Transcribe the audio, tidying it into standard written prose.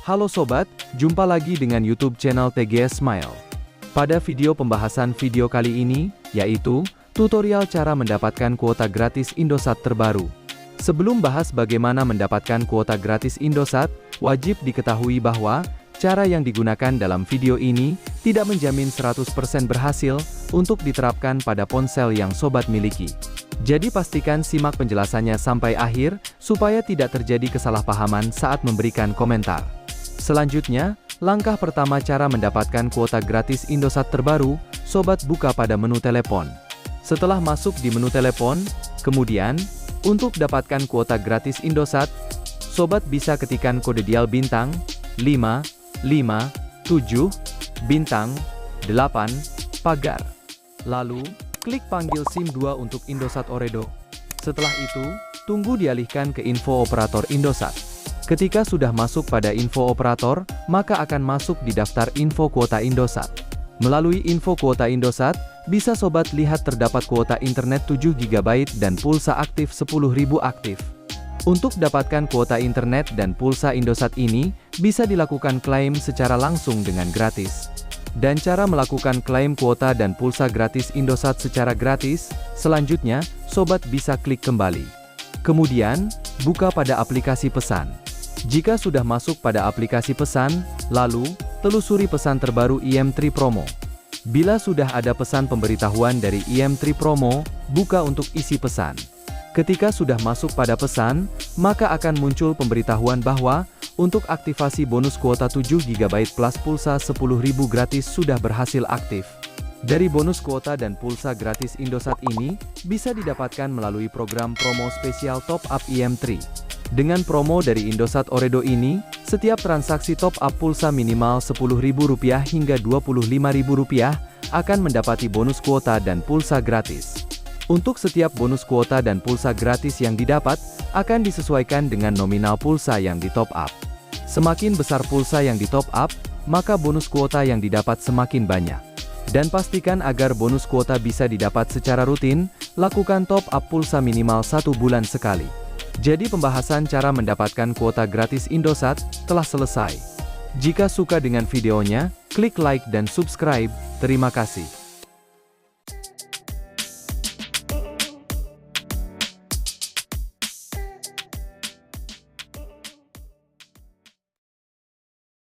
Halo sobat, jumpa lagi dengan YouTube channel TGS Smile. Pada video pembahasan video kali ini, yaitu tutorial cara mendapatkan kuota gratis Indosat terbaru. Sebelum bahas bagaimana mendapatkan kuota gratis Indosat, wajib diketahui bahwa cara yang digunakan dalam video ini tidak menjamin 100% berhasil untuk diterapkan pada ponsel yang sobat miliki. Jadi pastikan simak penjelasannya sampai akhir, supaya tidak terjadi kesalahpahaman saat memberikan komentar. Selanjutnya, langkah pertama cara mendapatkan kuota gratis Indosat terbaru, sobat buka pada menu telepon. Setelah masuk di menu telepon, kemudian, untuk dapatkan kuota gratis Indosat, sobat bisa ketikkan kode dial bintang 557 bintang 8 pagar. Lalu, klik panggil SIM 2 untuk Indosat Ooredoo. Setelah itu, tunggu dialihkan ke info operator Indosat. Ketika sudah masuk pada info operator, maka akan masuk di daftar info kuota Indosat. Melalui info kuota Indosat, bisa sobat lihat terdapat kuota internet 7 GB dan pulsa aktif 10.000 aktif. Untuk dapatkan kuota internet dan pulsa Indosat ini, bisa dilakukan klaim secara langsung dengan gratis. Dan cara melakukan klaim kuota dan pulsa gratis Indosat secara gratis, selanjutnya, sobat bisa klik kembali. Kemudian, buka pada aplikasi pesan. Jika sudah masuk pada aplikasi pesan, lalu, telusuri pesan terbaru IM3 Promo. Bila sudah ada pesan pemberitahuan dari IM3 Promo, buka untuk isi pesan. Ketika sudah masuk pada pesan, maka akan muncul pemberitahuan bahwa, untuk aktivasi bonus kuota 7 GB plus pulsa 10.000 gratis sudah berhasil aktif. Dari bonus kuota dan pulsa gratis Indosat ini, bisa didapatkan melalui program promo spesial Top Up IM3. Dengan promo dari Indosat Ooredoo ini, setiap transaksi top up pulsa minimal Rp10.000 hingga Rp25.000 akan mendapati bonus kuota dan pulsa gratis. Untuk setiap bonus kuota dan pulsa gratis yang didapat, akan disesuaikan dengan nominal pulsa yang di top up. Semakin besar pulsa yang di top up, maka bonus kuota yang didapat semakin banyak. Dan pastikan agar bonus kuota bisa didapat secara rutin, lakukan top up pulsa minimal 1 bulan sekali. Jadi pembahasan cara mendapatkan kuota gratis Indosat telah selesai. Jika suka dengan videonya, klik like dan subscribe. Terima kasih.